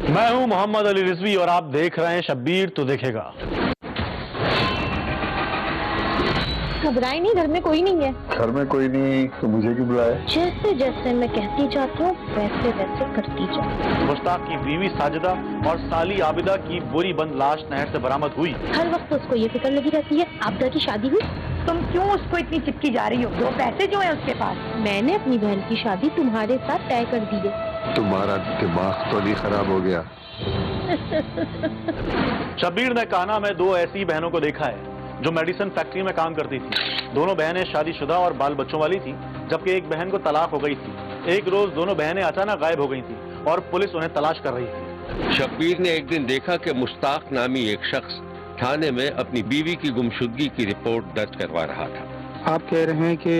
میں ہوں محمد علی رضوی اور آپ دیکھ رہے ہیں شبیر تو دیکھے گا۔ گھبرائے نہیں، گھر میں کوئی نہیں ہے۔ گھر میں کوئی نہیں تو مجھے کیوں بلائے؟ جیسے جیسے میں کہتی جاتی ہوں ویسے ویسے کرتی جاؤ۔ مشتاق کی بیوی ساجدہ اور سالی عابدہ کی بوری بند لاش نہر سے برآمد ہوئی۔ ہر وقت اس کو یہ فکر لگی رہتی ہے عابدہ کی شادی ہوئی۔ تم کیوں اس کو اتنی چپکی جا رہی ہو؟ وہ پیسے جو ہیں اس کے پاس۔ میں نے اپنی بہن کی شادی تمہارے ساتھ طے کر دی ہے۔ تمہارا دماغ تو نہیں خراب ہو گیا؟ شبیر نے کانا میں دو ایسی بہنوں کو دیکھا ہے جو میڈیسن فیکٹری میں کام کرتی تھی۔ دونوں بہنیں شادی شدہ اور بال بچوں والی تھیں، جبکہ ایک بہن کو طلاق ہو گئی تھی۔ ایک روز دونوں بہنیں اچانک غائب ہو گئی تھیں اور پولیس انہیں تلاش کر رہی تھی۔ شبیر نے ایک دن دیکھا کہ مشتاق نامی ایک شخص تھانے میں اپنی بیوی کی گمشدگی کی رپورٹ درج کروا رہا تھا۔ آپ کہہ رہے ہیں کہ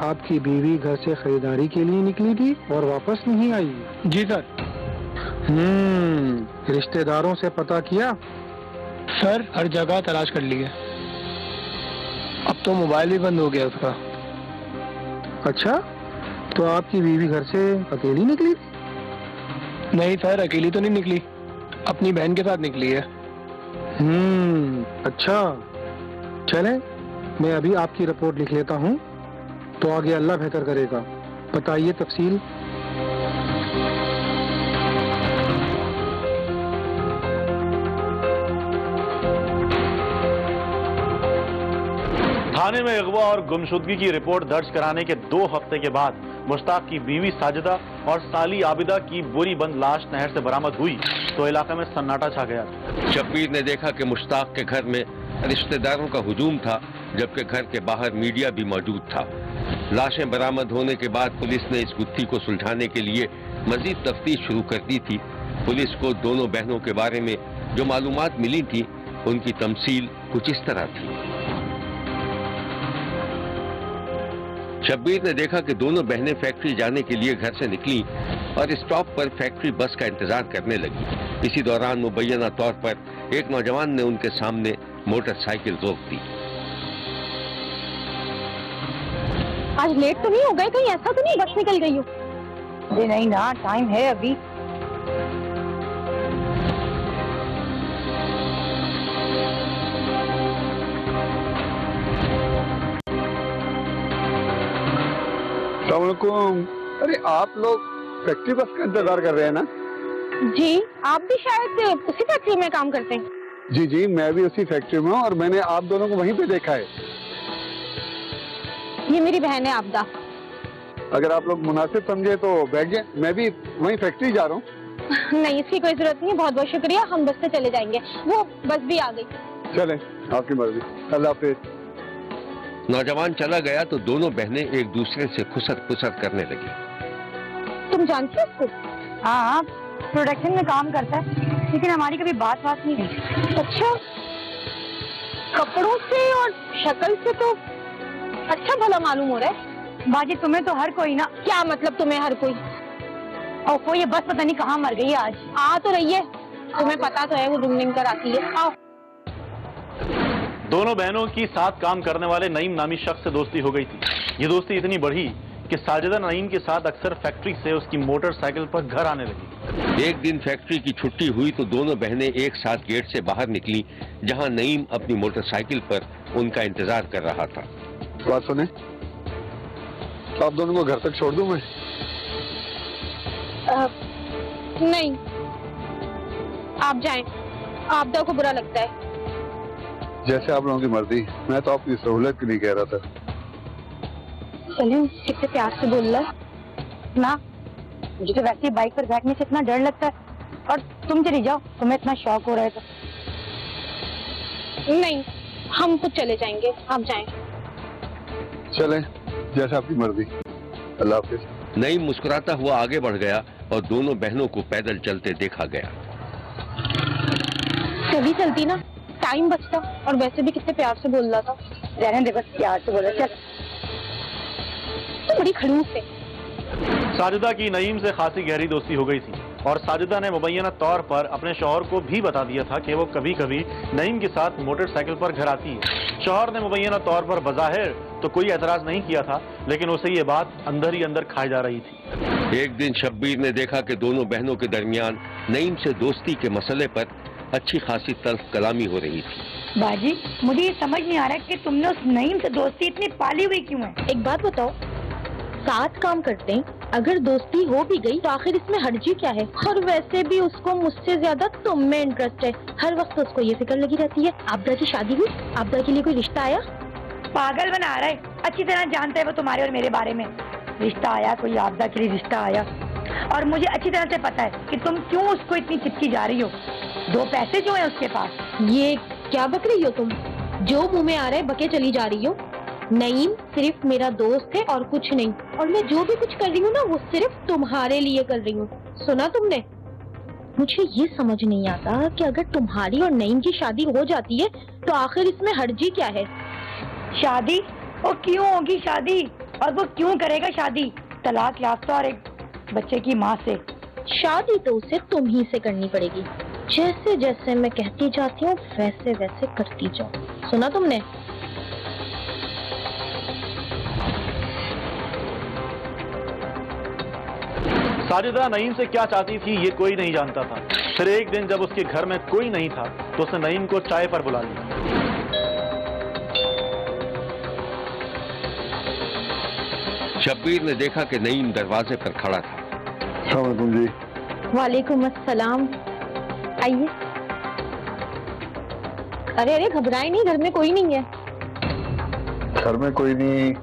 آپ کی بیوی گھر سے خریداری کے لیے نکلی تھی اور واپس نہیں آئی؟ جی سر۔ رشتہ داروں سے پتہ کیا؟ سر ہر جگہ تلاش کر لی ہے، اب تو موبائل بھی بند ہو گیا اس کا۔ اچھا، تو آپ کی بیوی گھر سے اکیلی نکلی تھی؟ نہیں سر، اکیلی تو نہیں نکلی، اپنی بہن کے ساتھ نکلی ہے۔ اچھا، چلیں میں ابھی آپ کی رپورٹ لکھ لیتا ہوں، تو آگے اللہ بہتر کرے گا۔ بتائیے تفصیل۔ تھانے میں اغوا اور گمشدگی کی رپورٹ درج کرانے کے 2 ہفتے کے بعد مشتاق کی بیوی ساجدہ اور سالی عابدہ کی بوری بند لاش نہر سے برآمد ہوئی تو علاقے میں سناٹا چھا گیا۔ شبیر نے دیکھا کہ مشتاق کے گھر میں رشتہ داروں کا ہجوم تھا، جبکہ گھر کے باہر میڈیا بھی موجود تھا۔ لاشیں برآمد ہونے کے بعد پولیس نے اس گتھی کو سلجھانے کے لیے مزید تفتیش شروع کر دی تھی۔ پولیس کو دونوں بہنوں کے بارے میں جو معلومات ملی تھی ان کی تمثیل کچھ اس طرح تھی۔ شبیر نے دیکھا کہ دونوں بہنیں فیکٹری جانے کے لیے گھر سے نکلیں اور اسٹاپ پر فیکٹری بس کا انتظار کرنے لگی۔ اسی دوران مبینہ طور پر ایک نوجوان نے ان کے سامنے موٹر سائیکل روک دی۔ آج لیٹ تو نہیں ہو گئے؟ کہیں ایسا تو نہیں بس نکل گئی ہو؟ جی نہیں نا، ٹائم ہے ابھی۔ السلام علیکم۔ ارے آپ لوگ فیکٹری بس کا انتظار کر رہے ہیں نا؟ جی، آپ بھی شاید اسی فیکٹری میں کام کرتے ہیں۔ جی میں بھی اسی فیکٹری میں ہوں اور میں نے آپ دونوں کو وہیں پہ دیکھا ہے۔ یہ میری بہن ہے عابدہ۔ اگر آپ لوگ مناسب سمجھے تو بیٹھ جائیں، میں بھی وہیں فیکٹری جا رہا ہوں۔ نہیں، اس کی کوئی ضرورت نہیں، بہت بہت شکریہ، ہم بس سے چلے جائیں گے، وہ بس بھی آ گئی۔ چلیں، آپ کی مرضی، اللہ حافظ۔ نوجوان چلا گیا تو دونوں بہنیں ایک دوسرے سے خسر پسر کرنے لگی۔ تم جانتی ہو اس کو؟ ہاں، پروڈکشن میں کام کرتا ہے، لیکن ہماری کبھی بات نہیں ہوئی۔ اچھا، کپڑوں سے اور شکل سے تو اچھا بھلا معلوم ہو رہا ہے۔ باجی تمہیں تو ہر کوئی نا۔ کیا مطلب تمہیں ہر کوئی؟ اوفو، یہ بس پتہ نہیں کہاں مر گئی ہے آج۔ آ تو رہی ہے، تمہیں پتا تو ہے وہ ڈنگ ڈنگ کر آتی ہے۔ آؤ۔ دونوں بہنوں کی ساتھ کام کرنے والے نعیم نامی شخص سے دوستی ہو گئی تھی۔ یہ دوستی اتنی بڑھی کہ ساجدہ نعیم کے ساتھ اکثر فیکٹری سے اس کی موٹر سائیکل پر گھر آنے لگی۔ ایک دن فیکٹری کی چھٹی ہوئی تو دونوں بہنیں ایک ساتھ گیٹ سے باہر نکلیں، جہاں نعیم اپنی موٹر سائیکل پر ان کا انتظار کر رہا تھا۔ بات سنیں، آپ دونوں کو گھر تک چھوڑ دوں میں؟ نہیں، آپ جائیں، عابدہ کو برا لگتا ہے۔ جیسے آپ لوگوں کی مرضی، میں تو آپ کی سہولت کے لیے کہہ رہا تھا۔ سلیم کتنے پیار سے بول رہا ہے نا، مجھے تو ویسے بائک پر بیٹھنے سے اتنا ڈر لگتا ہے، اور تم چلی جاؤ، تمہیں اتنا شوق ہو رہا ہے تو۔ نہیں، ہم خود چلے جائیں گے، آپ جائیں۔ چلیں، جیسے آپ کی مرضی، اللہ حافظ۔ نعیم مسکراتا ہوا آگے بڑھ گیا اور دونوں بہنوں کو پیدل چلتے دیکھا گیا۔ چلی چلتی نا، ٹائم بچتا، اور ویسے بھی کتنے پیار سے بول رہا تھا۔ رہنے دے، بس پیار سے بولا۔ چل، تو بڑی خڑوس ہے۔ ساجدہ کی نعیم سے خاصی گہری دوستی ہو گئی تھی اور ساجدہ نے مبینہ طور پر اپنے شوہر کو بھی بتا دیا تھا کہ وہ کبھی کبھی نعیم کے ساتھ موٹر سائیکل پر گھر آتی ہے۔ شوہر نے مبینہ طور پر بظاہر تو کوئی اعتراض نہیں کیا تھا، لیکن اسے یہ بات اندر ہی اندر کھائی جا رہی تھی۔ ایک دن شبیر نے دیکھا کہ دونوں بہنوں کے درمیان نعیم سے دوستی کے مسئلے پر اچھی خاصی تلخ کلامی ہو رہی تھی۔ باجی مجھے یہ سمجھ نہیں آ رہا کہ تم نے اس نعیم سے دوستی اتنی پالی ہوئی کیوں ہے؟ ایک بات بتاؤ، ساتھ کام کرتے ہیں، اگر دوستی ہو بھی گئی تو آخر اس میں حرجی کیا ہے؟ اور ویسے بھی اس کو مجھ سے زیادہ تم میں انٹرسٹ ہے، ہر وقت اس کو یہ فکر لگی رہتی ہے آبدہ کی شادی ہوئی، آبدہ کے لیے کوئی رشتہ آیا؟ پاگل بنا رہا ہے، اچھی طرح جانتا ہے وہ تمہارے اور میرے بارے میں۔ رشتہ آیا، کوئی آبدہ کے لیے رشتہ آیا، اور مجھے اچھی طرح سے پتا ہے کہ تم کیوں اس کو اتنی چپکی جا رہی ہو، 2 پیسے جو ہیں اس کے پاس۔ یہ کیا بک رہی ہو تم؟ جو منہ میں آ رہا ہے بکے چلی جا رہی ہو۔ نعیم صرف میرا دوست ہے اور کچھ نہیں، اور میں جو بھی کچھ کر رہی ہوں نا وہ صرف تمہارے لیے کر رہی ہوں، سنا تم نے؟ مجھے یہ سمجھ نہیں آتا کہ اگر تمہاری اور نعیم کی شادی ہو جاتی ہے تو آخر اس میں حرجی کیا ہے؟ شادی؟ وہ کیوں ہوگی شادی، اور وہ کیوں کرے گا شادی طلاق یافتہ اور ایک بچے کی ماں سے؟ شادی تو اسے تم ہی سے کرنی پڑے گی، جیسے جیسے میں کہتی جاتی ہوں ویسے ویسے کرتی جاؤ، سنا تم نے؟ ساجدہ نعیم سے کیا چاہتی تھی یہ کوئی نہیں جانتا تھا۔ پھر ایک دن جب اس کے گھر میں کوئی نہیں تھا تو اس نے نعیم کو چائے پر بلا لیا۔ شبیر نے دیکھا کہ نعیم دروازے پر کھڑا تھا۔ السلام علیکم جی۔ وعلیکم السلام، آئیے۔ ارے ارے گھبرائے نہیں، گھر میں کوئی نہیں ہے۔ گھر میں کوئی نہیں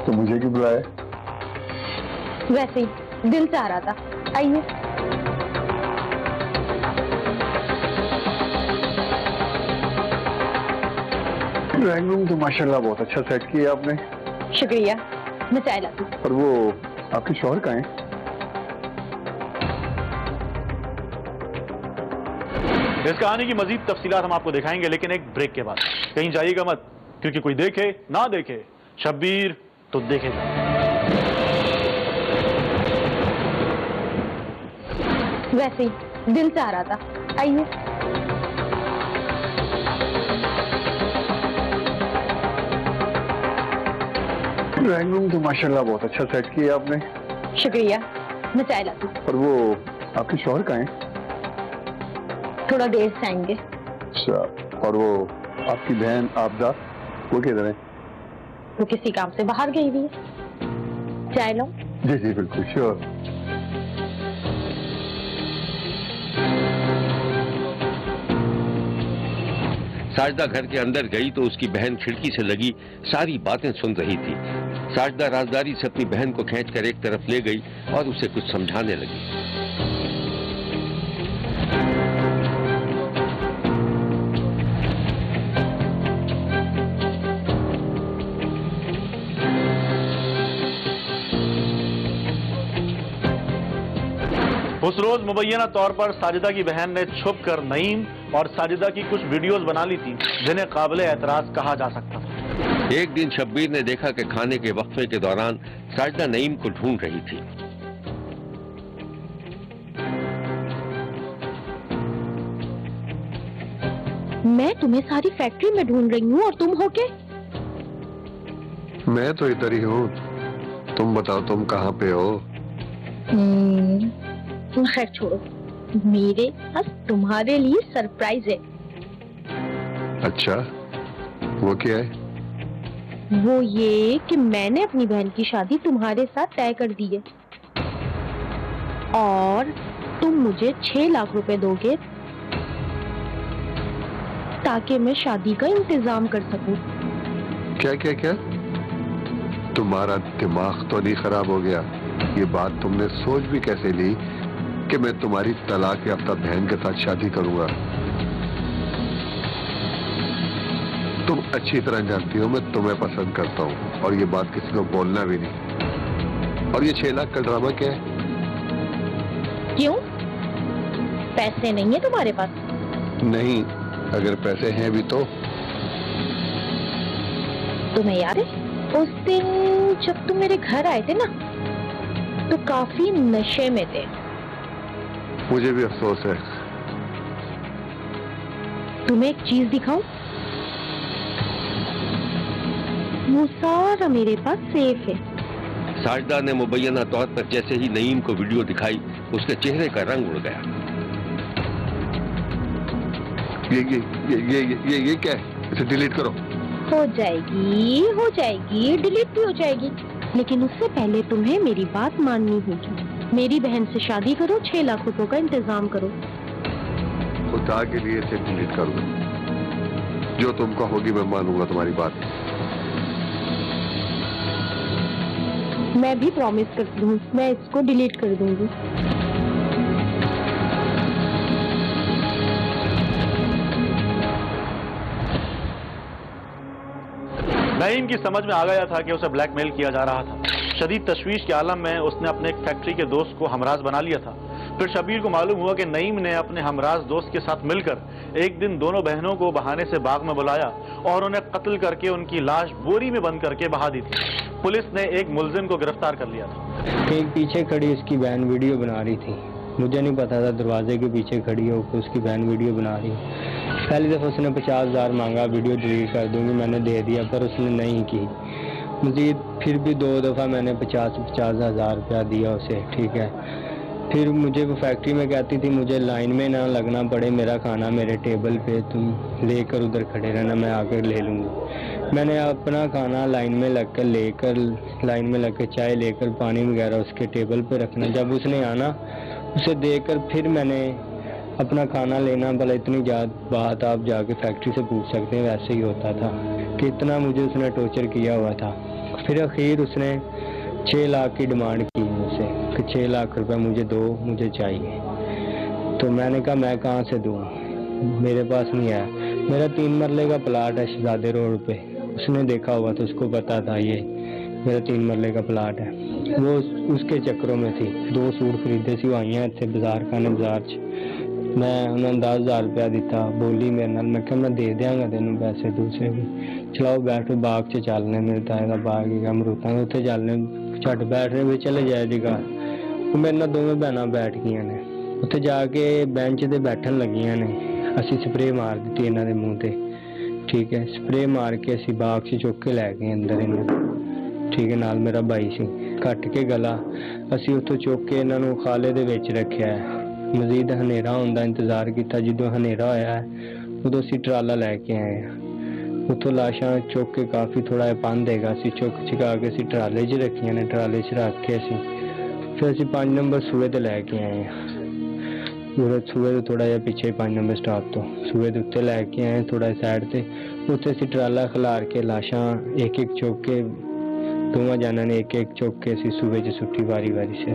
تو مجھے کیوں بلائے؟ ویسے ہی دل سے آ رہا تھا، آئیے۔ ڈرائنگ روم تو ماشاءاللہ بہت اچھا سیٹ کیا آپ نے۔ شکریہ، میں چائے لاتی ہوں۔ اور وہ آپ کے شوہر کہاں ہیں؟ اس کہانی کی مزید تفصیلات ہم آپ کو دکھائیں گے لیکن ایک بریک کے بعد۔ کہیں جائیے گا مت، کیونکہ کوئی دیکھے نہ دیکھے شبیر تو دیکھے گا۔ ویسے ہی دل سے آ رہا تھا، آئیے۔ ڈرائنگ روم تو ماشاءاللہ بہت اچھا سیٹ کیا آپ نے۔ شکریہ، میں چائے لاتی ہوں۔ اور وہ آپ کے شوہر کہاں ہیں؟ تھوڑا دیر سے آئیں گے۔ اچھا، اور وہ آپ کی بہن آبدہ وہ کدھر ہیں؟ وہ کسی کام سے باہر گئی ہوئی ہے۔ چائے لو؟ جی جی بالکل شیور۔ ساجدہ گھر کے اندر گئی تو اس کی بہن کھڑکی سے لگی ساری باتیں سن رہی تھی۔ ساجدہ رازداری سے اپنی بہن کو کھینچ کر ایک طرف لے گئی اور اسے کچھ سمجھانے لگی۔ اس روز مبینہ طور پر ساجدہ کی بہن نے چھپ کر نعیم اور ساجدہ کی کچھ ویڈیوز بنا لی تھی جنہیں قابل اعتراض کہا جا سکتا تھا۔ ایک دن شبیر نے دیکھا کہ کھانے کے وقفے کے دوران ساجدہ نعیم کو ڈھونڈ رہی تھی۔ میں تمہیں ساری فیکٹری میں ڈھونڈ رہی ہوں اور تم ہو کے؟ میں تو ادھر ہی ہوں، تم بتاؤ تم کہاں پہ ہو؟ خیر چھوڑو، میرے پاس تمہارے لیے سرپرائز ہے۔ اچھا، وہ کیا ہے؟ وہ یہ کہ میں نے اپنی بہن کی شادی تمہارے ساتھ طے کر دی ہے اور تم مجھے 6 لاکھ روپے دو گے تاکہ میں شادی کا انتظام کر سکوں۔ کیا کیا کیا؟ تمہارا دماغ تو نہیں خراب ہو گیا؟ یہ بات تم نے سوچ بھی کیسے لی کہ میں تمہاری طلاق یافتہ بہن کے ساتھ شادی کروں گا؟ تم اچھی طرح جانتی ہو میں تمہیں پسند کرتا ہوں اور یہ بات کسی کو بولنا بھی نہیں۔ اور یہ 6 لاکھ کا ڈرامہ کیا ہے؟ کیوں؟ پیسے نہیں ہیں تمہارے پاس؟ نہیں، اگر پیسے ہیں بھی تو؟ تمہیں یاد ہے اس دن جب تم میرے گھر آئے تھے نا تو کافی نشے میں تھے؟ مجھے بھی افسوس ہے۔ تمہیں ایک چیز دکھاؤں؟ وہ سارا میرے پاس سیف ہے۔ साजिदा ने मुबैना तौर पर जैसे ही नईम को वीडियो दिखाई, उसके चेहरे का रंग उड़ गया। ये क्या है? इसे डिलीट करो। हो जाएगी, डिलीट भी हो जाएगी, लेकिन उससे पहले तुम्हें मेरी बात माननी होगी। मेरी बहन से शादी करो, 6 लाख रुपयों का इंतजाम करो। खुदा के लिए इसे डिलीट कर दो। जो तुम कहोगी मैं मानूंगा तुम्हारी बात। मैं भी प्रॉमिस करती हूँ, मैं इसको डिलीट कर दूंगी। नईम की समझ में आ गया था कि उसे ब्लैकमेल किया जा रहा था। शदीद तशवीश के आलम में उसने अपने एक फैक्ट्री के दोस्त को हमराज बना लिया था। फिर शबीर को मालूम हुआ कि नईम ने अपने हमराज दोस्त के साथ मिलकर एक दिन दोनों बहनों को बहाने से बाग में बुलाया और उन्हें कत्ल करके उनकी लाश बोरी में बंद करके बहा दी थी। पुलिस ने एक मुलजिम को गिरफ्तार कर लिया था। एक पीछे खड़ी उसकी बहन वीडियो बना रही थी। मुझे नहीं पता था दरवाजे के पीछे खड़ी होकर उसकी बहन वीडियो बना रही है। पहली दफ़ा उसने 50,000 मांगा, वीडियो डिलीट कर दूंगी, मैंने दे दिया, पर उसने नहीं की। मज़ीद फिर भी 2 दफ़ा मैंने 50,000 रुपया दिया उसे, ठीक है। फिर मुझे वो फैक्ट्री में कहती थी मुझे लाइन में ना लगना पड़े, मेरा खाना मेरे टेबल पे तुम लेकर उधर खड़े रहना, मैं आकर ले लूँगी। मैंने अपना खाना लाइन में लग कर चाय लेकर पानी वगैरह उसके टेबल पे रखना। जब उसने आना उसे देखकर फिर मैंने अपना खाना लेना। भला इतनी बात आप जाके फैक्ट्री से पूछ सकते हैं, वैसे ही होता था कि इतना मुझे उसने टॉर्चर किया हुआ था। फिर आखिर उसने 6 लाख की डिमांड की मुझसे कि 6 लाख रुपए मुझे दो, मुझे चाहिए। तो मैंने कहा मैं कहाँ से दूँ, मेरे पास नहीं है। मेरा 3 मरले का प्लाट है शहजादे रोड पे, उसने देखा हुआ तो उसको पता था ये मेरा 3 मरले का प्लाट है। वो उसके चक्रों में थी। 2 सूट खरीदे सी आई हैं इतने बाजार खाने बाजार च। मैं उन्होंने 10,000 रुपया दिता, बोली मेरे नाल, मैं कहा मैं दे देंगा तेन पैसे दूसरे भी। चलाओ बैठो बाग च चलने, मेरे ताए का बाग है अमरूदां दा, उत्थे चलने। झट बैठने भी चले जाए जगह। वो मेरे नाल दोवें भैनां बैठ गईयां ने उत्थे जाके बेंच ते बैठन लगियां ने। असीं स्प्रे मार दित्ती इन्हां दे मूंह ते, ठीक है। स्प्रे मार के असीं बाग च चुक के लै गए अंदर इन्हां, ठीक है। नाल मेरा भाई सी, कट के गला असीं उत्थों चुक के इन्हां नूं खाले दे विच रखिया है। मजीद हनेरा होने का इंतजार किया। जो हनेरा होया है उदों असीं ट्राला लैके आए हैं। उत्थों लाशां चुक के काफ़ी थोड़ा जिहा पंध हैगा, असीं चुक चुका के असीं ट्राले च रखियां ने। ट्राले च रख के असीं फिर असीं 5 नंबर सूए ते लैके आए हैं। पूरे सूए तो थोड़ा जिहा पिछे 5 नंबर स्टाप तो सूए के उत्ते लैके आए थोड़ा साइड ते। उत्थे असीं ट्राला खिलार के लाशां एक एक चुक के दोवां जाना ने एक एक चुक के असीं सूए च सुट्टी वारी वारी से।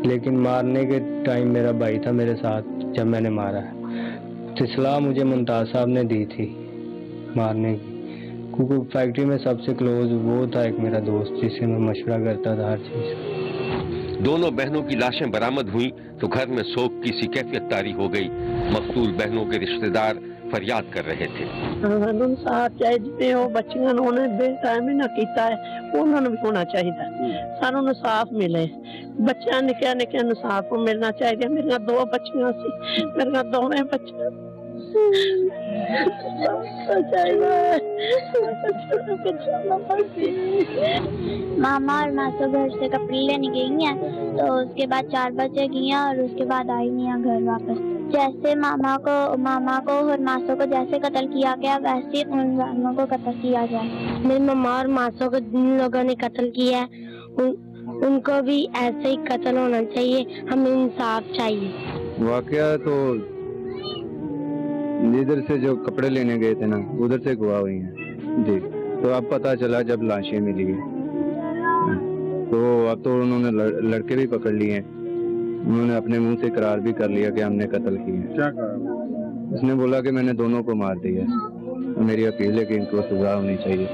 लेकिन मारने के टाइम मेरा भाई था मेरे साथ जब मैंने मारा। तो सलाह मुझे मुमताज़ साहब ने दी थी मारने की, क्योंकि फैक्ट्री में सबसे क्लोज वो था एक मेरा दोस्त जिससे मैं मशवरा करता था हर चीज़। दोनों बहनों की लाशें बरामद हुई तो घर में शोक की सी कैफियत तारी हो गई। मकतूल बहनों के रिश्तेदार फरियाद कर रहे थे। इंसाफ चाहिए, वो बच्चियां ने बेटाइम ना किया है, उन्होंने भी होना चाहिए। सानू इंसाफ मिले, बच्चा निक्के निक्के इंसाफ मिलना चाहिए। मेरिया 2 बच्चियां सी, मेरिया दोवें बच्चियां मामा और मासू घर से कपड़े लेने गई हैं, तो उसके बाद 4 बजे गई हैं और उसके बाद आई नहीं है घर वापस। जैसे मामा को और मासू को जैसे कत्ल किया गया वैसे उन दोनों को कत्ल किया जाए। मेरी मामा और मासू को जिन लोगों ने कत्ल किया है उनको भी ऐसे ही कत्ल होना चाहिए। हमें इंसाफ चाहिए। वाकया तो इधर से जो कपड़े लेने गए थे ना उधर से गवाह हुई हैं जी। तो अब पता चला जब लाशें मिली हैं, तो अब तो उन्होंने लड़के भी पकड़ लिए हैं। उन्होंने अपने मुंह से इकरार भी कर लिया कि हमने कत्ल किया। क्या कहा? उसने बोला कि मैंने दोनों को मार दिया। मेरी अपील है कि इनको सजा होनी चाहिए।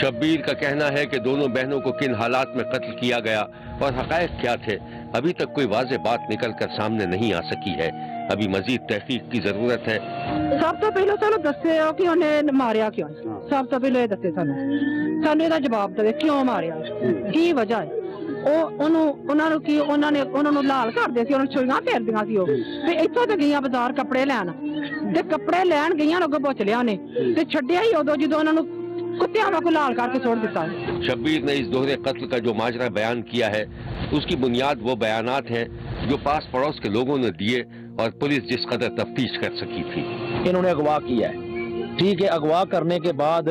शब्बीर का कहना है कि दोनों बहनों को किन हालात में कत्ल किया गया और हक़ाइक़ क्या थे, अभी तक कोई वाज़ेह बात निकल कर सामने नहीं आ सकी है। अभी मजीद तहकीक की जरूरत है। सब तो पहले सानू दस्से कि उन्हें मारिया क्यों। सब तो पहले दस्से सानू ਇਹਦਾ जवाब दे क्यों मारिया, की वजह है। उन्होंने लाल करते सी, छुरियां फेरदियां सी। ते इत्थों ते गईयां बाजार कपड़े लैन, ते कपड़े लैन गईयां अगों पुछ लिया ने ते छड्डिया ही उदों जदों उन्होंने कुत्ते हमें को लाल करके छोड़ देता है। शब्बीर ने इस दोहरे कत्ल का जो माजरा बयान किया है उसकी बुनियाद वो बयानात हैं जो पास पड़ोस के लोगों ने दिए और पुलिस जिस कदर तफ्तीश कर सकी थी। इन्होंने अगवा किया है, ठीक है, अगवा करने के बाद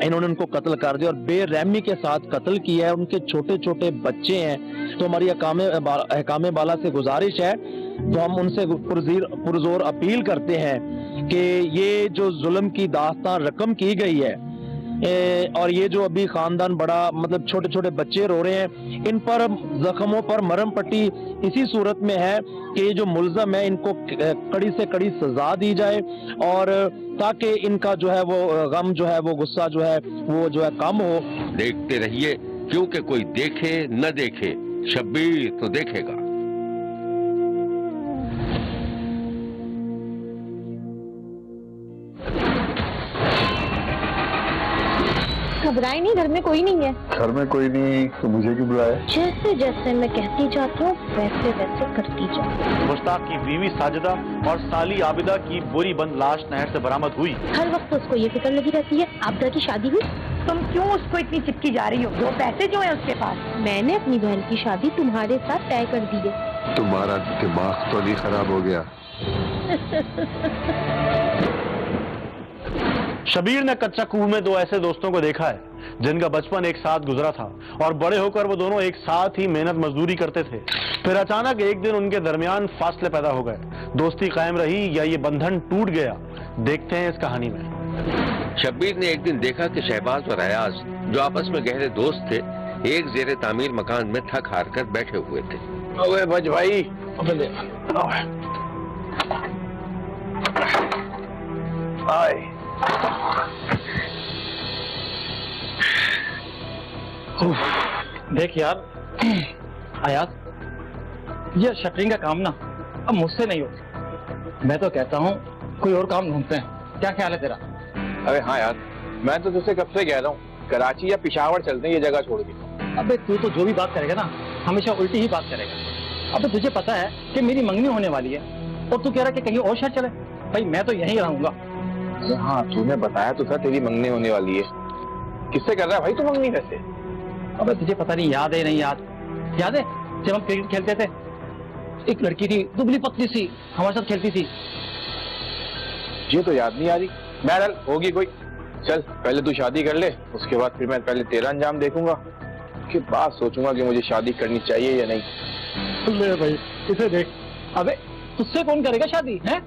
इन्होंने उनको कत्ल कर दिया और बेरहमी के साथ कत्ल किया है। उनके छोटे छोटे बच्चे हैं। तो हमारी अहकाम बाला से गुजारिश है, तो हम उनसे पुरजोर अपील करते हैं कि ये जो जुल्म की दास्तान रकम की गई है और ये जो अभी खानदान बड़ा मतलब छोटे छोटे बच्चे रो रहे हैं, इन पर जख्मों पर मरहम पट्टी इसी सूरत में है कि ये जो मुल्ज़म है इनको कड़ी से कड़ी सजा दी जाए और ताकि इनका जो है वो गम जो है वो गुस्सा जो है वो जो है कम हो। देखते रहिए, क्योंकि कोई देखे न देखे, शब्बीर तो देखेगा। घबराए नहीं, घर में कोई नहीं है। घर में कोई नहीं तो मुझे क्यों बुलाया? जैसे जैसे मैं कहती जाती हूँ वैसे वैसे करती जाती। मुश्ताक की बीवी साजिदा और साली आबिदा की बोरी बंद लाश नहर से बरामद हुई। हर वक्त उसको ये फिक्र लगी रहती है आबिदा की शादी हुई। तुम क्यों उसको इतनी चिपकी जा रही हो? 2 पैसे जो है उसके पास। मैंने अपनी बहन की शादी तुम्हारे साथ तय कर दी है। तुम्हारा दिमाग तो नहीं खराब हो गया? शबीर ने कच्चा कुएं में 2 ऐसे दोस्तों को देखा है जिनका बचपन एक साथ गुजरा था और बड़े होकर वो दोनों एक साथ ही मेहनत मजदूरी करते थे। फिर अचानक एक दिन उनके दरमियान फासले पैदा हो गए। दोस्ती कायम रही या ये बंधन टूट गया, देखते हैं इस कहानी में। शब्बीर ने एक दिन देखा कि शहबाज और अयाज जो आपस में गहरे दोस्त थे एक जेरे तामीर मकान में थक हार कर बैठे हुए थे। अबे बच भाई, अबे ले आए। देख यार अयाज, ये शटरिंग का काम ना अब मुझसे नहीं होता। मैं तो कहता हूँ कोई और काम ढूंढते हैं, क्या ख्याल है तेरा? अरे हाँ यार, मैं तो तुझसे कब से कह रहा हूँ कराची या पिशावर चलते हैं ये जगह छोड़ के। अबे तू तो जो भी बात करेगा ना हमेशा उल्टी ही बात करेगा। अबे तुझे पता है कि मेरी मंगनी होने वाली है और तू कह रहा है कि कहीं और शहर चले। भाई मैं तो यहीं रहूंगा। हाँ तूने बताया तो था तेरी मंगनी होने वाली है। किससे कर रहा है भाई तू मंगनी वैसे? अबे तुझे पता नहीं याद है नहीं याद? याद है जब हम क्रिकेट खेलते थे, एक लड़की थी दुबली पतली सी हमारे साथ खेलती थी। ये तो याद नहीं आ रही। बहरहाल होगी कोई। चल पहले तू शादी कर ले, उसके बाद फिर मैं पहले तेरा अंजाम देखूंगा, उसके बाद सोचूंगा कि मुझे शादी करनी चाहिए या नहीं। ले भाई इसे देख। अबे तुझसे कौन करेगा शादी है?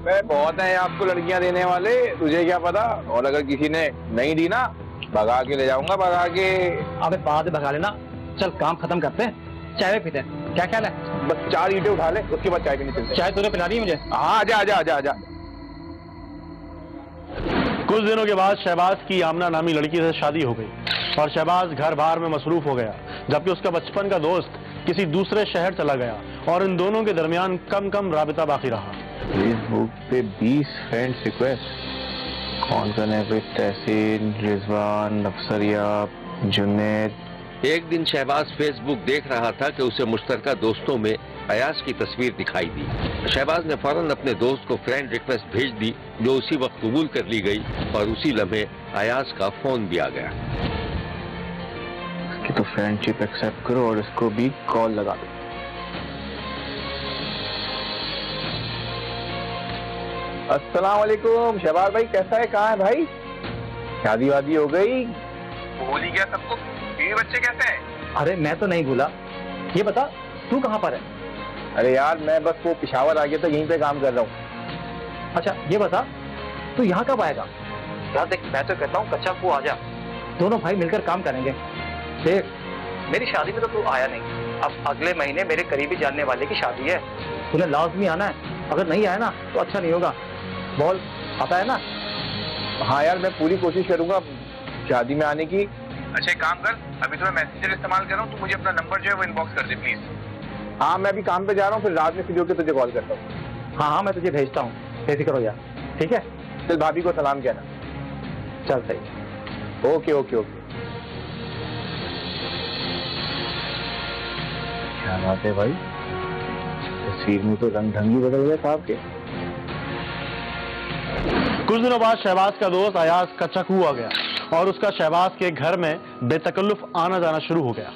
बहुत है आपको लड़कियां देने वाले, तुझे क्या पता। और अगर किसी ने नहीं दी ना भगा के ले जाऊंगा, भगा के। अबे बाद में भगा लेना, चल काम खत्म करते हैं, चाय पीते हैं, क्या ख्याल है? बस 4 ईंटें उठा ले, उसके बाद चाय पीने चलते। चाय तूने पिलानी है मुझे? हाँ आजा आजा आजा आजा। कुछ दिनों के बाद शहबाज की आमना नामी लड़की से शादी हो गई और शहबाज घर बार में मसरूफ हो गया, जबकि उसका बचपन का दोस्त किसी दूसरे शहर चला गया और इन दोनों के दरमियान कम कम राबिता बाकी रहा। फेसबुक पे 20 फ्रेंड रिक्वेस्ट। कौन कौन है? तहसीन, रिजवान, अफसरिया, जुनैद। एक दिन शहबाज फेसबुक देख रहा था कि उसे मुश्तरका दोस्तों में अयाज की तस्वीर दिखाई दी। शहबाज ने फौरन अपने दोस्त को फ्रेंड रिक्वेस्ट भेज दी, जो उसी वक्त कबूल कर ली गई और उसी लम्हे अयाज का फोन भी आ गया। कि तो फ्रेंडशिप एक्सेप्ट करो और इसको भी कॉल लगा दो। अस्सलाम वालेकुम शहबाज भाई, कैसा है? कहाँ है भाई? शादी वादी हो गई? भूल ही गया सबको। बीवी बच्चे कैसे हैं? अरे मैं तो नहीं भूला, ये बता तू कहाँ पर है? अरे यार मैं बस वो पिशावर आ गया था, यहीं पे काम कर रहा हूँ। अच्छा ये बता तू यहाँ कब आएगा? यार देख मैं तो कहता हूँ कच्चा को आ जा, दोनों भाई मिलकर काम करेंगे। देख मेरी शादी में तो तू आया नहीं, अब अगले महीने मेरे करीबी जानने वाले की शादी है, तूने लाजमी आना है। अगर नहीं आया ना तो अच्छा नहीं होगा। बोल आता है ना? हाँ यार मैं पूरी कोशिश करूंगा शादी में आने की। अच्छा एक काम कर, अभी तो मैं मैसेंजर इस्तेमाल कर रहा हूँ, तू मुझे अपना नंबर जो है वो इनबॉक्स कर दे प्लीज। हाँ मैं अभी काम पे जा रहा हूँ, फिर रात में फ्री होकर तुझे कॉल करता हूँ। हाँ मैं तुझे भेजता हूँ, बेफिक्र हो यार। ठीक है चल भाभी को सलाम कहना। चल सही। Okay okay okay. क्या बात है भाई, तस्वीर में तो रंग ढंग ही बदल गया साहब के। कुछ दिनों बाद शहबाज का दोस्त अयाज कच्चा कुआ आ गया اور اس کا شہباز کے گھر میں بے تکلف آنا جانا شروع ہو گیا۔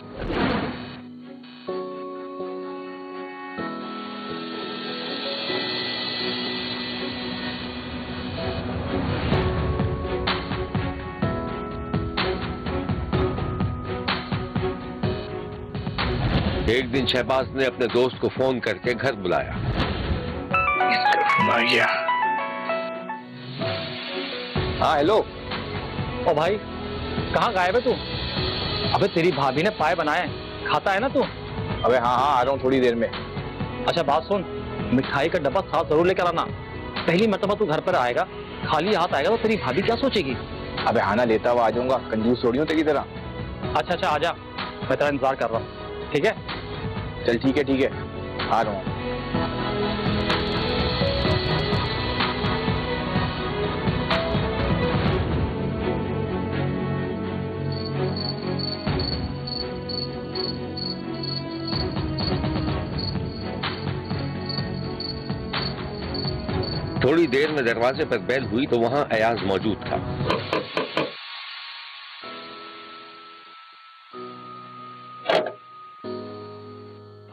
ایک دن شہباز نے اپنے دوست کو فون کر کے گھر بلایا۔ ہاں ہیلو، او بھائی کہاں غائب ہے تو؟ ابے تیری بھابھی نے پائے بنائے ہیں، کھاتا ہے نا تو؟ ابے ہاں آ رہا ہوں تھوڑی دیر میں۔ اچھا بات سن، مٹھائی کا ڈبہ ساتھ ضرور لے کر آنا۔ پہلی مرتبہ تو گھر پر آئے گا، خالی ہاتھ آئے گا تو تیری بھابھی کیا سوچے گی؟ ابے ہاں لیتا ہوا آ جاؤں گا، کنجوس تھوڑی ہوں تیری طرح۔ اچھا آ جا، میں تیرا انتظار کر رہا ہوں، ٹھیک ہے؟ چل ٹھیک ہے آ رہا ہوں۔ تھوڑی دیر میں دروازے پر بیل ہوئی تو وہاں ایاز موجود تھا۔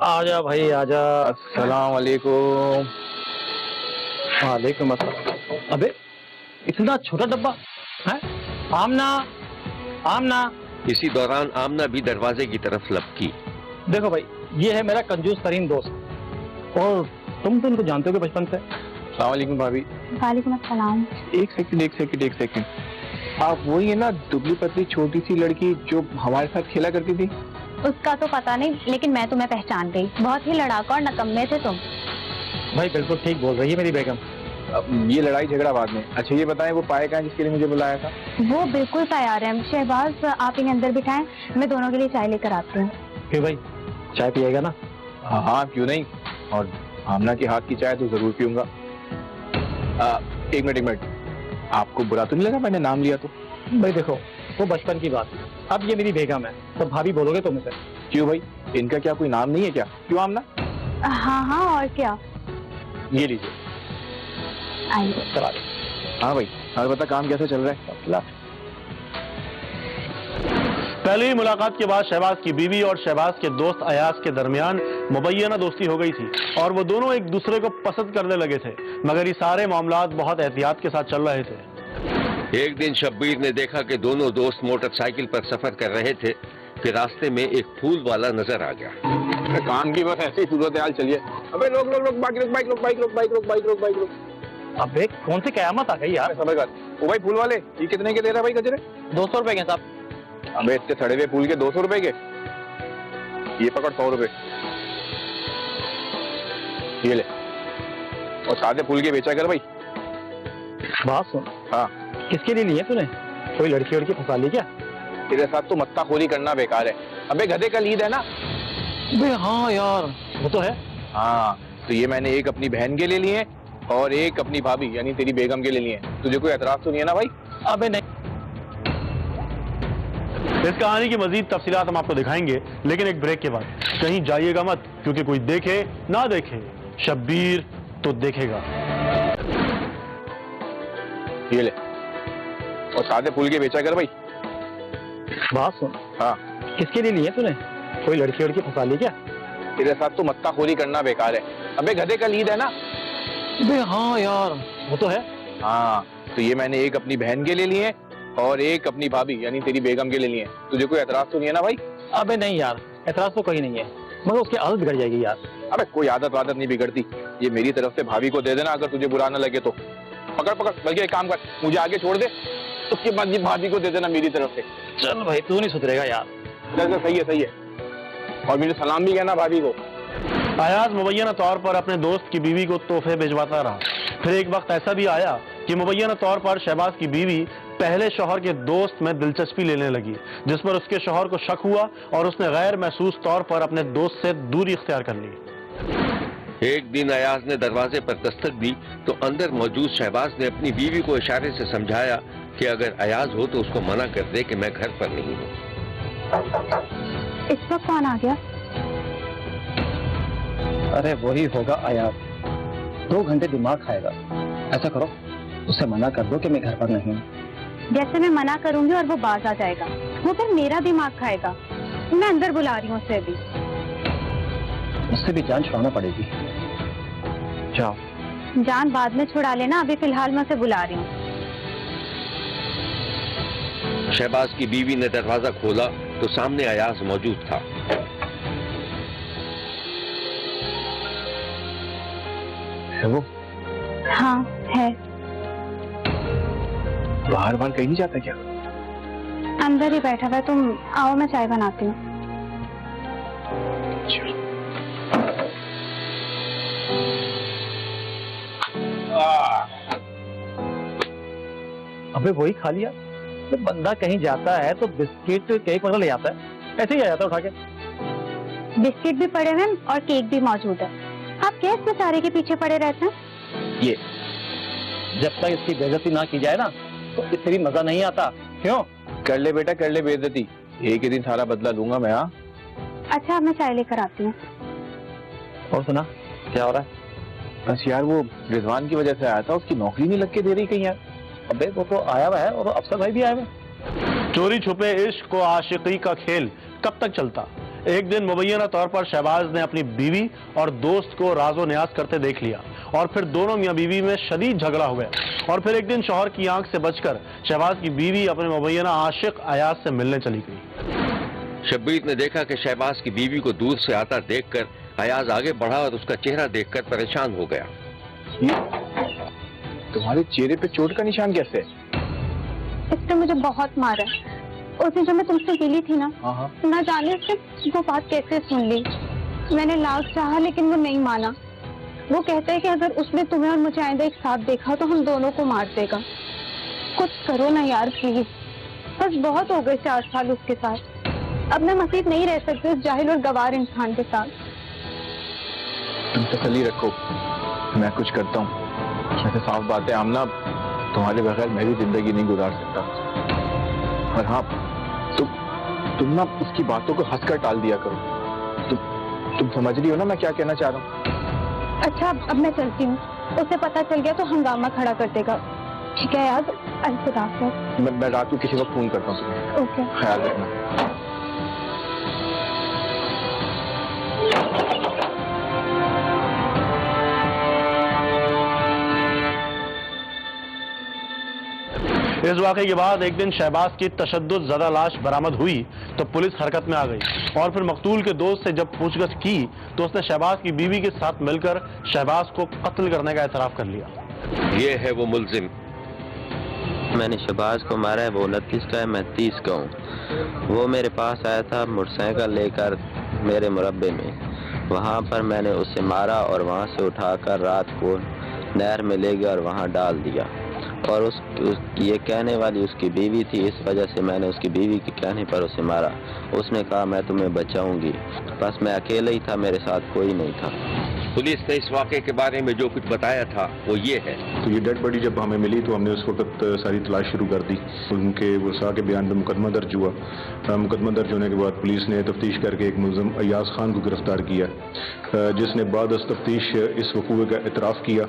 آجا بھائی آجا۔ السلام علیکم۔ وعلیکم السلام۔ ابے اتنا چھوٹا ڈبہ ہے؟ آمنہ۔ اسی دوران آمنہ بھی دروازے کی طرف لپکی۔ دیکھو بھائی، یہ ہے میرا کنجوس ترین دوست، اور تم تو ان کو جانتے ہو بچپن سے۔ السلام علیکم بھابھی۔ وعلیکم السلام۔ ایک سیکنڈ، آپ وہی ہے نا دبلی پتلی چھوٹی سی لڑکی جو ہمارے ساتھ کھیلا کرتی تھی؟ اس کا تو پتا نہیں، لیکن میں تمہیں پہچان گئی، بہت ہی لڑاکا اور نکمے تھے تم۔ بھائی بالکل ٹھیک بول رہی ہے میری بیگم۔ یہ لڑائی جھگڑا بعد میں۔ اچھا یہ بتائیں وہ پائے کہاں جس کے لیے مجھے بلایا تھا؟ وہ بالکل تیار ہے شہباز، آپ انہیں اندر بٹھائیں، میں دونوں کے لیے چائے لے کر آتی ہوں۔ پھر بھائی چائے پیے گا نا؟ ہاں کیوں نہیں، اور آمنہ کے ہاتھ کی چائے تو ضرور پیوں گا۔ ایک منٹ، آپ کو برا تو نہیں لگا میں نے نام لیا تو؟ بھائی دیکھو وہ بچپن کی بات ہے، اب یہ میری بیگم ہے تو بھابھی بولو گے تم سے؟ کیوں بھائی، ان کا کیا کوئی نام نہیں ہے کیا؟ کیوں آمنہ؟ ہاں اور کیا۔ یہ لیجیے۔ ہاں بھائی، اور بتا کام کیسے چل رہا ہے؟ پہلی ملاقات کے بعد شہباز کی بیوی اور شہباز کے دوست ایاز کے درمیان مبینہ دوستی ہو گئی تھی اور وہ دونوں ایک دوسرے کو پسند کرنے لگے تھے، مگر یہ سارے معاملات بہت احتیاط کے ساتھ چل رہے تھے۔ ایک دن شبیر نے دیکھا کہ دونوں دوست موٹر سائیکل پر سفر کر رہے تھے کہ راستے میں ایک پھول والا نظر آ گیا۔ کام کی بس ایسی صورتحال چلیے۔ ابے لوگ بائک۔ اب ایک کون سی قیامت آ گئی یار؟ سمجھ گئے وہ بھائی پھول والے، یہ کتنے کے دے رہا بھائی گجرے؟ 200 روپے کے صاحب۔ ابے اتنے سڑے ہوئے پھول کے 200 روپے کے؟ یہ پکڑ 100 روپے، یہ لے، اور سادے پھول کے بیچا کر بھائی۔ بات سن، ہاں کس کے لیے لیے تو نے؟ کوئی لڑکی پھنسا لی کیا؟ تیرے ساتھ تو متہ خوری کرنا بیکار ہے۔ ابے گدھے کا لید ہے نا؟ ہاں یار وہ تو ہے۔ ہاں تو یہ میں نے ایک اپنی بہن کے لیے لیے اور ایک اپنی بھابھی یعنی تیری بیگم کے لیے لیے۔ تجھے کوئی اعتراض تو نہیں ہے نا بھائی؟ ابے نہیں۔ اس کہانی کی مزید تفصیلات ہم آپ کو دکھائیں گے، لیکن ایک بریک کے بعد۔ کہیں جائیے گا مت، کیونکہ کوئی دیکھے نہ دیکھے شبیر تو دیکھے گا۔ یہ لے، اور سادے پھول کے بیچا کر بھائی۔ بات سن، ہاں کس کے لیے لیے تو نے؟ کوئی لڑکی پھنسا لی کیا؟ تیرے ساتھ تو متہ خوری کرنا بیکار ہے۔ ابے گدھے کا لید ہے نا؟ ہاں یار وہ تو ہے۔ ہاں تو یہ میں نے ایک اپنی بہن کے لیے لیے اور ایک اپنی بھابھی یعنی تیری بیگم کے لیے لیے۔ تجھے کوئی اعتراض تو نہیں ہے نا بھائی؟ ابے نہیں یار، اعتراض تو کوئی نہیں ہے، مگر اس کی عادت بگڑ جائے گی یار۔ ابے کوئی عادت نہیں بگڑتی، یہ میری طرف سے بھابھی کو دے دینا اگر تجھے برا نہ لگے تو۔ پکڑ، بلکہ ایک کام کر، مجھے آگے چھوڑ دے، اس کے بعد یہ بھابھی کو دے دینا میری طرف سے۔ چل بھائی تو نہیں سدھرے گا یار۔ صحیح ہے، اور مجھے سلام بھی کہنا بھابھی کو۔ ایاز مبینہ طور پر اپنے دوست کی بیوی کو تحفے بھجواتا رہا۔ پھر ایک وقت ایسا بھی آیا کہ مبینہ طور پر شہباز کی بیوی پہلے شوہر کے دوست میں دلچسپی لینے لگی، جس پر اس کے شوہر کو شک ہوا اور اس نے غیر محسوس طور پر اپنے دوست سے دوری اختیار کر لی۔ ایک دن ایاز نے دروازے پر دستک دی تو اندر موجود شہباز نے اپنی بیوی کو اشارے سے سمجھایا کہ اگر ایاز ہو تو اس کو منع کر دے کہ میں گھر پر نہیں ہوں۔ اس وقت کون آ گیا؟ ارے وہی ہوگا ایاز، 2 گھنٹے دماغ کھائے گا۔ ایسا کرو، اسے منع کر دو کہ میں گھر پر نہیں ہوں۔ जैसे मैं मना करूंगी और वो बाज आ जाएगा, वो फिर मेरा दिमाग खाएगा। मैं अंदर बुला रही हूँ उसे अभी। उससे भी जान छुड़ाना पड़ेगी। जाओ। जान बाद में छुड़ा लेना, अभी फिलहाल मैं उसे बुला रही हूँ। शहबाज की बीवी ने दरवाजा खोला तो सामने अयाज मौजूद था। है वो? हाँ है। बाहर बाहर कहीं नहीं जाता क्या? अंदर ही बैठा हुआ है। तुम आओ, मैं चाय बनाती हूँ। अबे वही खा लिया। तो बंदा कहीं जाता है तो बिस्किट केक वगैरह ले आता है, ऐसे ही आ जाता है उठा के। बिस्किट भी पड़े हैं और केक भी मौजूद है। आप क्या इसके सारे के पीछे पड़े रहते हैं? ये जब तक इसकी बेइज्जती ना की जाए ना तो इससे भी मजा नहीं आता। क्यों? कर ले बेटा, कर ले बेइज्जती, एक ही दिन सारा बदला लूंगा मैं। हाँ अच्छा, अब मैं चाय लेकर आती हूँ। और सुना क्या हो रहा है? बस यार वो रिजवान की वजह से आया था, उसकी नौकरी नहीं लग के दे रही कहीं यार। अबे वो तो आया हुआ है और अफसर भाई भी आए हुए। चोरी छुपे इश्क को आशिकी का खेल कब तक चलता? एक दिन मुबैना तौर पर शहबाज ने अपनी बीवी और दोस्त को राजो न्याज करते देख लिया और फिर दोनों मियां बीवी में शदीद झगड़ा हो गया और फिर एक दिन शौहर की आंख से बचकर शहबाज की बीवी अपने मुबैना आशिक अयाज से मिलने चली गई। शब्बीर ने देखा कि शहबाज की बीवी को दूर से आता देखकर अयाज आगे बढ़ा और उसका चेहरा देखकर परेशान हो गया। तुम्हारे चेहरे पे चोट का निशान कैसे? इसने मुझे बहुत मारा। उस दिन जब मैं तुमसे मिली थी ना, ना जाने उसने वो बात कैसे सुन ली। मैंने लाख चाहा लेकिन वो नहीं माना। वो कहता है कि अगर उसने तुम्हें और मुझे आइंदा एक साथ देखा तो हम दोनों को मार देगा। कुछ करो ना यार प्लीज। बस बहुत हो गए 4 साल उसके साथ। अब मैं मजीद नहीं रह सकती उस जाहिल और गवार इंसान के साथ। तुम तसल्ली रखो, मैं कुछ करता हूँ। वैसे साफ बात है आमना, तुम्हारे बगैर मैं भी जिंदगी नहीं गुजार सकता। और हाँ, तुम ना उसकी बातों को हंसकर टाल दिया करो। तुम समझ रही हो ना मैं क्या कहना चाह रहा हूँ? अच्छा, अब मैं चलती हूँ। उसे पता चल गया तो हंगामा खड़ा कर देगा। ठीक है यार, अलविदा। मैं रात को किसी वक्त फोन करता हूँ तुम्हें। ओके, ख्याल रखना। इस वाक़े के बाद एक दिन शहबाज की तशद्दुद ज़दा लाश बरामद हुई तो पुलिस हरकत में आ गई और फिर मकतूल के दोस्त से जब पूछगछ की तो उसने शहबाज की बीवी के साथ मिलकर शहबाज को कत्ल करने का एतराफ़ कर लिया। ये है वो मुल्जिम। मैंने शहबाज को मारा है। वो 29 का है, मैं 30 का हूँ। वो मेरे पास आया था मोटरसाइकिल लेकर मेरे मुरब्बे में। वहाँ पर मैंने उसे मारा और वहाँ से उठाकर रात को नहर में ले गया और वहाँ डाल दिया। और ये कहने वाली उसकी बीवी थी, इस वजह से मैंने उसकी बीवी के कहने पर उसे मारा। उसने कहा मैं तुम्हें बचाऊंगी। बस मैं अकेला ही था, मेरे साथ कोई नहीं था। पुलिस ने इस वाक़े के बारे में जो कुछ बताया था वो ये है। तो ये डेड बॉडी जब हमें मिली तो हमने उस वक्त सारी तलाश शुरू कर दी। उनके वसा के बयान पर मुकदमा दर्ज हुआ। मुकदमा दर्ज होने के बाद पुलिस ने तफ्तीश करके एक मुलज़िम अयाज खान को गिरफ्तार किया, जिसने बाद तफ्तीश इस वक़ूए का एतराफ़ किया।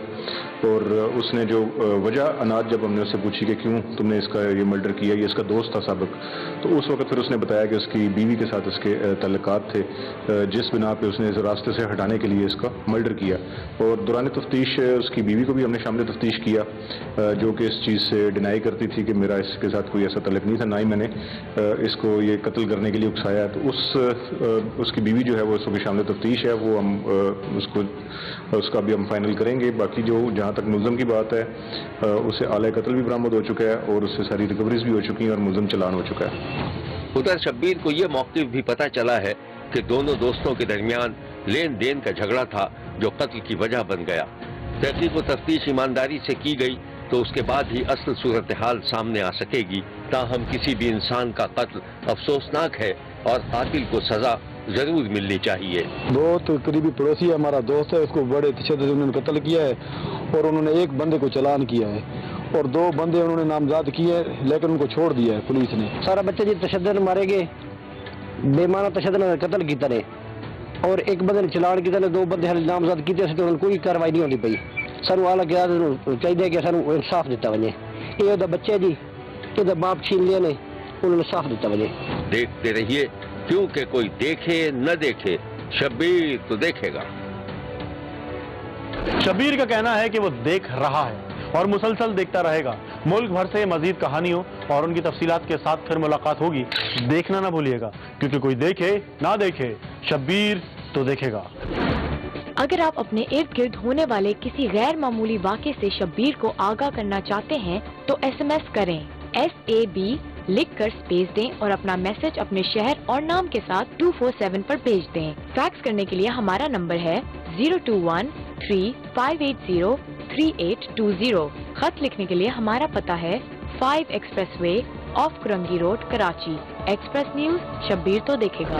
और उसने जो वजह अनाज जब हमने उससे पूछी कि क्यों तुमने इसका ये मर्डर किया, ये इसका दोस्त था साबिक, तो उस वक्त फिर उसने बताया कि उसकी बीवी के साथ उसके तल्लुकात थे, जिस बिना पे उसने इस रास्ते से हटाने के लिए इसका मर्डर किया। और दौरान तफ्तीश उसकी बीवी को भी हमने शामिल तफ्तीश किया, जो कि इस चीज़ से डिनाई करती थी कि मेरा इसके साथ कोई ऐसा तल्लुक नहीं था, ना ही मैंने इसको ये कत्ल करने के लिए उकसाया। तो उसकी बीवी जो है वो उसको भी शामिल तफ्तीश है, वो हम उसका भी हम फाइनल करेंगे। बाकी जो जहाँ तक मुलज़िम की बात है, उसे आले कत्ल भी बरामद हो चुका है और उससे सारी रिकवरीज भी हो चुकी हैं और मुलज़िम चलान हो चुका है। उधर शब्बीर को ये मौक़िफ़ भी पता चला है कि दोनों दोस्तों के दरमियान लेन देन का झगड़ा था जो कत्ल की वजह बन गया। तहकीक व तफ्तीश ईमानदारी से की गई तो उसके बाद ही असल सूरत हाल सामने आ सकेगी। ताहम किसी भी इंसान का कत्ल अफसोसनाक है और कातिल को सजा जरूर मिलनी चाहिए। बहुत करीबी पड़ोसी है, हमारा दोस्त है, उसको बड़े तशद्दुद उन्होंने कत्ल किया है और उन्होंने एक बंदे को चालान किया है और 2 बंदे उन्होंने नामजद किए हैं, लेकिन उनको छोड़ दिया है पुलिस ने। सारा बच्चे जी तशद्दुद मारे गए, बेमाना तशद्दुद कत्ल किया ने और एक बंदे ने चलान किया ने, 2 बंदे नामजद किए तो कोई कार्रवाई नहीं होती पई। सानू आला गया चाहिए कि सानू इंसाफ दिता वजे। ये बच्चे जी کہ बाप छीन लिया ने उन्होंने साफ दिता मुझे। देखते रहिए, क्योंकि कोई देखे न देखे, शब्बीर तो देखेगा। शब्बीर का कहना है कि वो देख रहा है और मुसलसल देखता रहेगा। मुल्क भर से मजीद कहानियों और उनकी तफसीलात के साथ फिर मुलाकात होगी। देखना ना भूलिएगा, क्योंकि कोई देखे ना देखे, शब्बीर तो देखेगा। अगर आप अपने इर्द गिर्द होने वाले किसी गैर मामूली वाक़े से शब्बीर को आगाह करना चाहते हैं तो SMS करें SAB लिख कर स्पेस दें और अपना मैसेज अपने शहर और नाम के साथ 247 पर भेज दें। फैक्स करने के लिए हमारा नंबर है 021-3580-3820। खत लिखने के लिए हमारा पता है 5 express way of Korangi road, Karachi. Express news, Shabbir तो देखेगा।